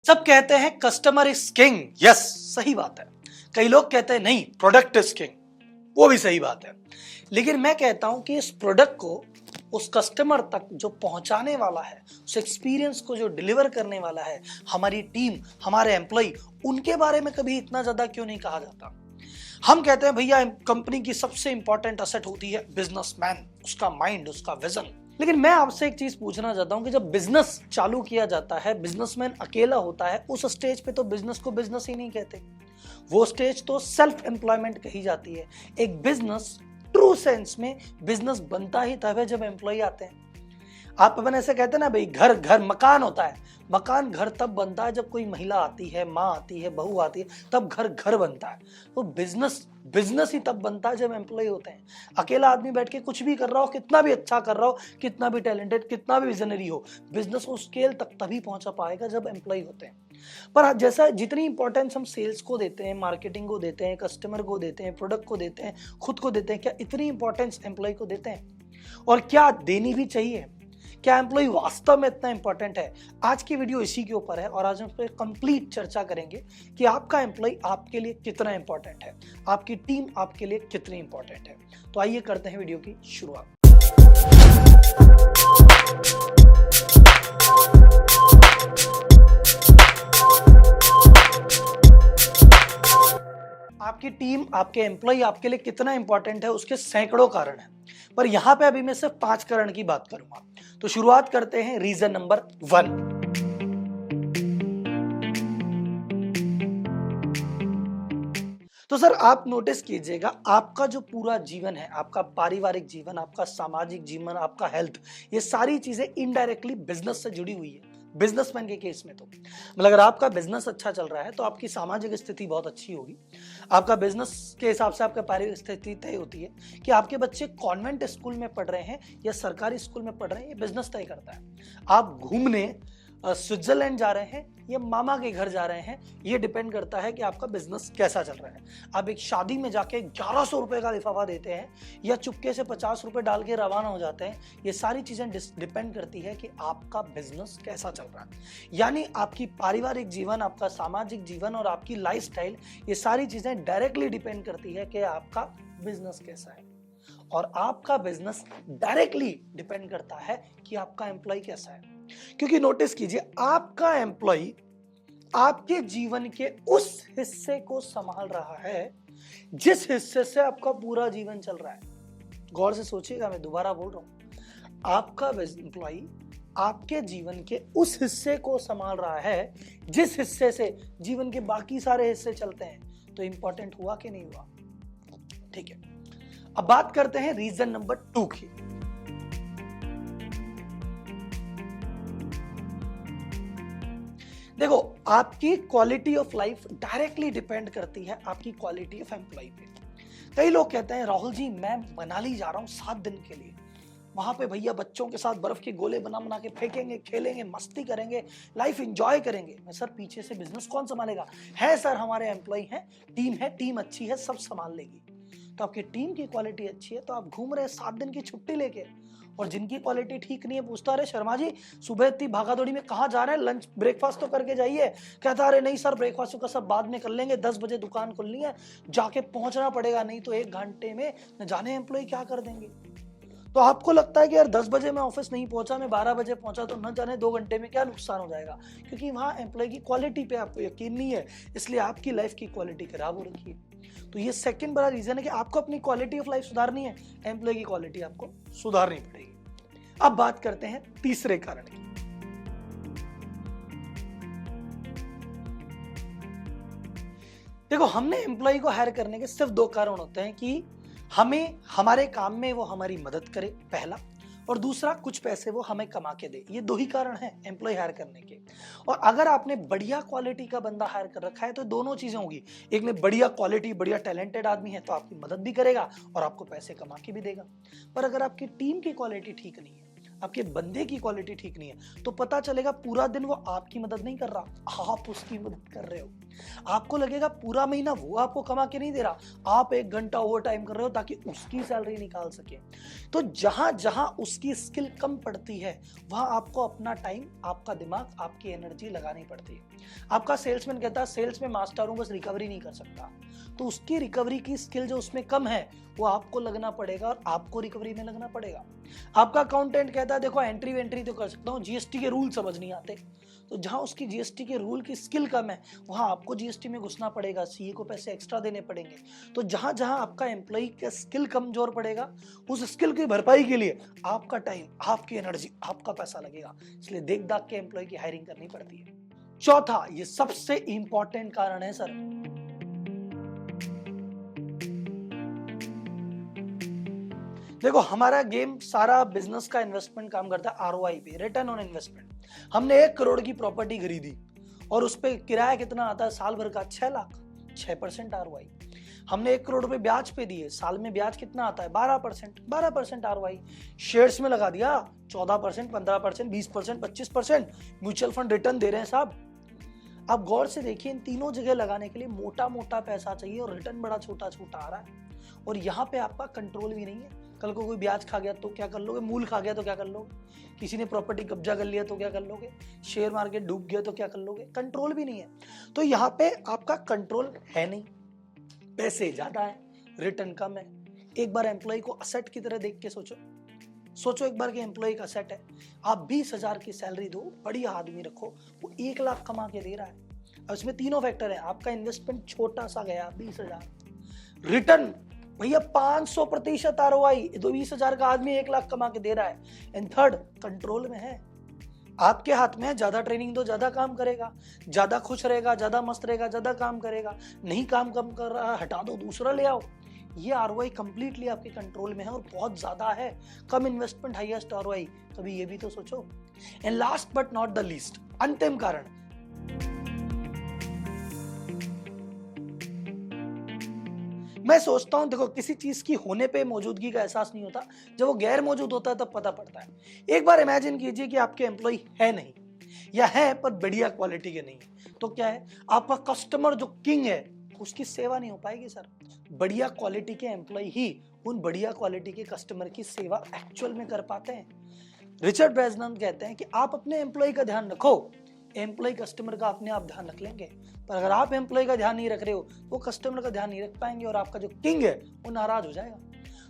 सब कहते हैं कस्टमर इज किंग। यस, सही बात है। कई लोग कहते हैं नहीं, प्रोडक्ट इज किंग। वो भी सही बात है। लेकिन मैं कहता हूं कि इस प्रोडक्ट को उस कस्टमर तक जो पहुंचाने वाला है, उस एक्सपीरियंस को जो डिलीवर करने वाला है, हमारी टीम, हमारे एम्प्लॉय, उनके बारे में कभी इतना ज्यादा क्यों नहीं कहा जाता। हम कहते हैं भैया कंपनी की सबसे इंपॉर्टेंट असेट होती है बिजनेसमैन, उसका माइंड, उसका विजन। लेकिन मैं आपसे एक चीज पूछना चाहता हूं कि जब बिजनेस चालू किया जाता है, बिजनेसमैन अकेला होता है, उस स्टेज पे तो बिजनेस को बिजनेस ही नहीं कहते। वो स्टेज तो सेल्फ एम्प्लॉयमेंट कही जाती है। एक बिजनेस ट्रू सेंस में बिजनेस बनता ही तब है जब एम्प्लॉय आते हैं। आप अपन ऐसे कहते हैं ना भाई, घर घर मकान होता है। मकान घर तब बनता है जब कोई महिला आती है, माँ आती है, बहू आती है, तब घर घर बनता है। तो बिजनेस बिजनेस ही तब बनता है जब एम्प्लॉय होते हैं। अकेला आदमी बैठ के कुछ भी कर रहा हो, कितना भी अच्छा कर रहा हो, कितना भी टैलेंटेड, कितना भी विजनरी हो, बिजनेस उस स्केल तक तभी पहुंचा पाएगा जब एम्प्लॉय होते हैं। पर जैसा जितनी इंपॉर्टेंस हम सेल्स को देते हैं, मार्केटिंग को देते हैं, कस्टमर को देते हैं, प्रोडक्ट को देते हैं, खुद को देते हैं, क्या इतनी इंपॉर्टेंस एम्प्लॉय को देते हैं? और क्या देनी भी चाहिए? क्या एम्प्लॉय वास्तव में इतना इंपॉर्टेंट है? आज की वीडियो इसी के ऊपर है और आज हम इस पर कंप्लीट चर्चा करेंगे कि आपका एम्प्लॉय आपके लिए कितना इंपॉर्टेंट है, आपकी टीम आपके लिए कितनी इंपॉर्टेंट है। तो आइए करते हैं वीडियो की शुरुआत। आपकी टीम, आपके एम्प्लॉय आपके लिए कितना इंपॉर्टेंट है, उसके सैकड़ों कारण हैं, पर यहां पे अभी मैं सिर्फ 5 कारण की बात करूंगा। तो शुरुआत करते हैं रीजन नंबर 1। तो सर आप नोटिस कीजिएगा, आपका जो पूरा जीवन है, आपका पारिवारिक जीवन, आपका सामाजिक जीवन, आपका हेल्थ, ये सारी चीजें इनडायरेक्टली बिजनेस से जुड़ी हुई है। बिजनेसमैन के केस में तो मतलब अगर आपका बिजनेस अच्छा चल रहा है तो आपकी सामाजिक स्थिति बहुत अच्छी होगी। आपका बिजनेस के हिसाब से आपका पारिवारिक स्थिति तय होती है कि आपके बच्चे कॉन्वेंट स्कूल में पढ़ रहे हैं या सरकारी स्कूल में पढ़ रहे हैं, ये बिजनेस तय करता है। आप घूमने स्विट्जरलैंड जा रहे हैं या मामा के घर जा रहे हैं, ये डिपेंड करता है कि आपका बिजनेस कैसा चल रहा है। आप एक शादी में जाके 1100 रुपए का लिफाफा देते हैं या चुपके से 50 रुपए डाल के रवाना हो जाते हैं, ये सारी चीजें डिपेंड करती है कि आपका बिजनेस कैसा चल रहा है। यानी आपकी पारिवारिक जीवन, आपका सामाजिक जीवन और आपकी लाइफस्टाइल, ये सारी चीजें डायरेक्टली डिपेंड करती है कि आपका बिजनेस कैसा है। और आपका बिजनेस डायरेक्टली डिपेंड करता है कि आपका एम्प्लॉय कैसा है। क्योंकि नोटिस कीजिए, आपका एम्प्लॉय आपके जीवन के उस हिस्से को संभाल रहा है जिस हिस्से से आपका पूरा जीवन चल रहा है। गौर से सोचिएगा, मैं दोबारा बोल रहा हूं, आपका एम्प्लॉय आपके जीवन के उस हिस्से को संभाल रहा है जिस हिस्से से जीवन के बाकी सारे हिस्से चलते हैं। तो इंपॉर्टेंट हुआ कि नहीं हुआ? ठीक है, अब बात करते हैं रीजन नंबर 2 की। देखो, आपकी quality of life directly depend करती है आपकी क्वालिटी ऑफ एम्प्लॉय पे। कई लोग कहते हैं राहुल जी मैं मनाली जा रहा हूं 7 दिन के लिए, वहां पे भैया बच्चों के साथ बर्फ के गोले बना बना के फेंकेंगे, खेलेंगे, मस्ती करेंगे, लाइफ एंजॉय करेंगे। मैं सर पीछे से बिजनेस कौन संभालेगा? है सर, हमारे एम्प्लॉय हैं, टीम अच्छी है, सब संभाल लेगी। तो आपकी टीम की क्वालिटी अच्छी है तो आप घूम रहे हैं 7 दिन की छुट्टी लेके। और जिनकी क्वालिटी ठीक नहीं है, पूछता अरे शर्मा जी सुबह इतनी भागादौड़ी में कहाँ जा रहे हैं, लंच ब्रेकफास्ट तो करके जाइए। कहता अरे नहीं सर, ब्रेकफास्ट का सब बाद में कर लेंगे, 10 बजे दुकान खुलनी है, जाके पहुंचना पड़ेगा, नहीं तो 1 घंटे में न जाने एम्प्लॉय क्या कर देंगे। तो आपको लगता है कि यार 10 बजे मैं ऑफिस नहीं पहुंचा, मैं 12 बजे पहुंचा, तो न जाने 2 घंटे में क्या नुकसान हो जाएगा। क्योंकि वहां एम्प्लॉय की क्वालिटी पे आपको यकीन नहीं है, इसलिए आपकी लाइफ की क्वालिटी खराब हो रखी है। तो ये सेकंड बड़ा रीजन है कि आपको अपनी क्वालिटी ऑफ लाइफ सुधारनी है, एम्प्लॉय की क्वालिटी आपको सुधारनी पड़ेगी। अब बात करते हैं तीसरे कारण की। देखो, हमने एम्प्लॉय को हायर करने के सिर्फ 2 कारण होते हैं कि हमें हमारे काम में वो हमारी मदद करे, पहला, और दूसरा कुछ पैसे वो हमें कमा के दे। ये 2 ही कारण हैं एम्प्लॉय हायर करने के। और अगर आपने बढ़िया क्वालिटी का बंदा हायर कर रखा है तो दोनों चीजें होगी। एक में बढ़िया क्वालिटी, बढ़िया टैलेंटेड आदमी है तो आपकी मदद भी करेगा और आपको पैसे कमा के भी देगा। पर अगर आपकी टीम की क्वालिटी ठीक नहीं है, आपके बंदे की क्वालिटी ठीक नहीं है, तो पता चलेगा पूरा दिन वो आपकी मदद नहीं कर रहा, आप उसकी मदद कर रहे हो। आपको लगेगा पूरा महीना वो आपको कमा के नहीं दे रहा, आप 1 घंटा ओवर टाइम कर रहे हो ताकि उसकी सैलरी निकाल सके। तो जहां जहां उसकी स्किल कम पड़ती है वहां आपको अपना टाइम, आपका दिमाग, आपकी एनर्जी लगानी पड़ती है। आपका सेल्समैन कहता है सेल्स में मास्टर हूं, बस रिकवरी नहीं कर सकता, तो उसकी रिकवरी की स्किल जो उसमें कम है वो आपको लगना पड़ेगा और आपको रिकवरी में लगना पड़ेगा। आपका अकाउंटेंट कहता है देखो एंट्री वेंट्री तो कर सकता हूँ, जीएसटी के रूल समझ नहीं आते, तो जहां उसकी जीएसटी के रूल की स्किल कम है वहां आपको जीएसटी में घुसना पड़ेगा, सीए को पैसे एक्स्ट्रा देने पड़ेंगे। तो जहां जहां आपका एम्प्लॉय का स्किल कमजोर पड़ेगा उस स्किल की भरपाई के लिए आपका टाइम, आपकी एनर्जी, आपका पैसा लगेगा। इसलिए देख दाख के एम्प्लॉय की हायरिंग करनी पड़ती है। चौथा, ये सबसे इंपॉर्टेंट कारण है सर, देखो हमारा गेम सारा बिजनेस का इन्वेस्टमेंट काम करता है आरओआई पे, रिटर्न ऑन इन्वेस्टमेंट। हमने 1 करोड़ की प्रॉपर्टी खरीदी और उस पे किराया कितना आता है साल भर का, 6 लाख, 6% आरओआई। हमने 1 करोड़ रुपए ब्याज पे दिए, साल में ब्याज कितना आता है, 12%, 12% आरओआई। शेयर्स में लगा दिया, 14%, 15%, 20%, 25% म्यूचुअल फंड रिटर्न दे रहे हैं साहब। आप गौर से देखिए, इन तीनों जगह लगाने के लिए मोटा मोटा पैसा चाहिए और रिटर्न बड़ा छोटा छोटा आ रहा है, और यहाँ पे आपका कंट्रोल भी नहीं है। कल को कोई ब्याज खा गया तो क्या कर लोगे, मूल खा गया तो क्या कर लोगे, किसी ने प्रॉपर्टी कब्जा कर लिया तो क्या कर लोगे, शेयर मार्केट डूब गया तो क्या कर लोगे, कंट्रोल भी नहीं है। तो यहाँ पे आपका कंट्रोल है नहीं, पैसे ज्यादा है, रिटर्न कम है। एक बार एम्प्लॉय को असेट की तरह देख के सोचो एक बार कि एम्प्लॉय का असेट है, आप 20,000 की सैलरी दो, बढ़िया आदमी रखो, वो 1 लाख कमा के दे रहा है। और इसमें तीनों फैक्टर है, आपका इन्वेस्टमेंट छोटा सा गया 20,000, रिटर्न भैया 500% आरओआई, तो 20,000 का आदमी 1 लाख कमा के दे रहा है। एंड थर्ड, कंट्रोल में है, आपके हाथ में है, ज्यादा ट्रेनिंग दो, ज्यादा काम करेगा, ज्यादा खुश रहेगा, ज्यादा मस्त रहेगा, ज्यादा काम करेगा। नहीं काम कम कर रहा, हटा दो, दूसरा ले आओ। ये आरओआई कंप्लीटली आपके कंट्रोल में है और बहुत ज्यादा है। कम इन्वेस्टमेंट हाईएस्ट आरओआई, कभी ये भी तो सोचो। And last but not the least, अंतिम कारण, मैं सोचता हूं देखो किसी चीज की होने पे मौजूदगी का एहसास नहीं होता, जब वो गैर मौजूद होता है तब पता पड़ता है। एक बार इमेजिन कीजिए कि आपके एम्प्लॉय है नहीं, या है पर बढ़िया क्वालिटी के नहीं है, तो क्या है, आपका कस्टमर जो किंग है उसकी सेवा नहीं हो पाएगी सर। बढ़िया क्वालिटी के एम्प्लॉय ही उन बढ़िया क्वालिटी के कस्टमर की सेवा एक्चुअल में कर पाते हैं। रिचर्ड ब्रैनसन कहते हैं कि आप अपने एम्प्लॉय का ध्यान रखो, एम्प्लॉय कस्टमर का अपने आप ध्यान रख लेंगे। पर अगर आप एम्प्लॉय का ध्यान नहीं रख रहे हो, वो कस्टमर का ध्यान नहीं रख पाएंगे और आपका जो किंग है वो नाराज हो जाएगा।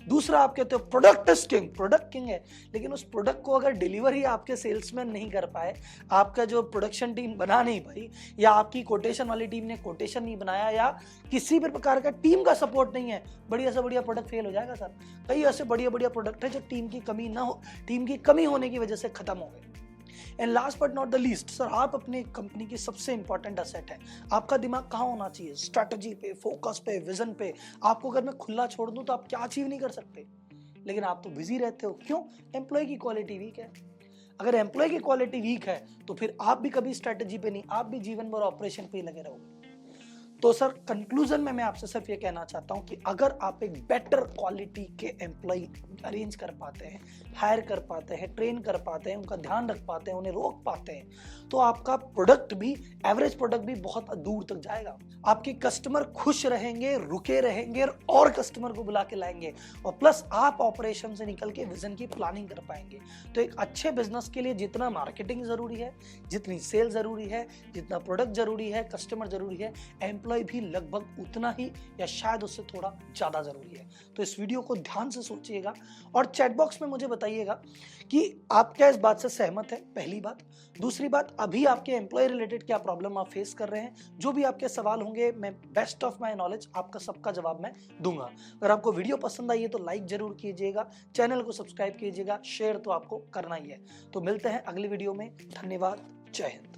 दूसरा, आप कहते हो product is king, product king है, लेकिन उस प्रोडक्ट को अगर डिलीवरी आपके सेल्समैन नहीं कर पाए, आपका जो प्रोडक्शन टीम बना नहीं पाई, या आपकी कोटेशन वाली टीम ने कोटेशन नहीं बनाया, या किसी भी प्रकार का टीम का सपोर्ट नहीं है, बढ़िया से बढ़िया प्रोडक्ट फेल हो जाएगा सर। कई ऐसे बढ़िया बढ़िया प्रोडक्ट है जो टीम की कमी ना हो, टीम की कमी होने की वजह से खत्म हो गए। And last but not the least sir, आप अपने कंपनी की सबसे इंपॉर्टेंट एसेट है। आपका दिमाग कहाँ होना चाहिए, स्ट्रैटेजी पे, फोकस पे, विजन पे। आपको अगर मैं खुला छोड़ दूं तो आप क्या अचीव नहीं कर सकते, लेकिन आप तो बिजी रहते हो। क्यों? एम्प्लॉय की क्वालिटी वीक है। अगर एम्प्लॉय की क्वालिटी वीक है तो फिर आप भी कभी स्ट्रैटेजी पे नहीं, आप भी जीवन भर ऑपरेशन पे ही लगे रहोगे। तो सर कंक्लूजन में मैं आपसे सिर्फ ये कहना चाहता हूं कि अगर आप एक बेटर क्वालिटी के एम्प्लॉय अरेंज कर पाते हैं, हायर कर पाते हैं, ट्रेन कर पाते हैं, उनका ध्यान रख पाते हैं, उन्हें रोक पाते हैं, तो आपका प्रोडक्ट भी, एवरेज प्रोडक्ट भी बहुत दूर तक जाएगा। आपके कस्टमर खुश रहेंगे, रुके रहेंगे और कस्टमर को बुला के लाएंगे, और प्लस आप ऑपरेशन से निकल के विजन की प्लानिंग कर पाएंगे। तो एक अच्छे बिजनेस के लिए जितना मार्केटिंग जरूरी है, जितनी सेल जरूरी है, जितना प्रोडक्ट जरूरी है, कस्टमर जरूरी है, एम्प्लॉय भी लगभग उतना ही या शायद उससे थोड़ा ज्यादा जरूरी है। तो इस वीडियो को ध्यान से सोचिएगा और चैट बॉक्स में मुझे बताइएगा कि आप क्या इस बात से सहमत है, पहली बात। दूसरी बात, अभी आपके एम्प्लॉय रिलेटेड क्या प्रॉब्लम आप फेस कर रहे हैं। जो भी आपके सवाल होंगे, मैं बेस्ट ऑफ माय नॉलेज आपका सबका जवाब मैं दूंगा। अगर आपको वीडियो पसंद आई है तो लाइक जरूर कीजिएगा, चैनल को सब्सक्राइब कीजिएगा, शेयर तो आपको करना ही है। तो मिलते हैं अगली वीडियो में। धन्यवाद, जय हिंद।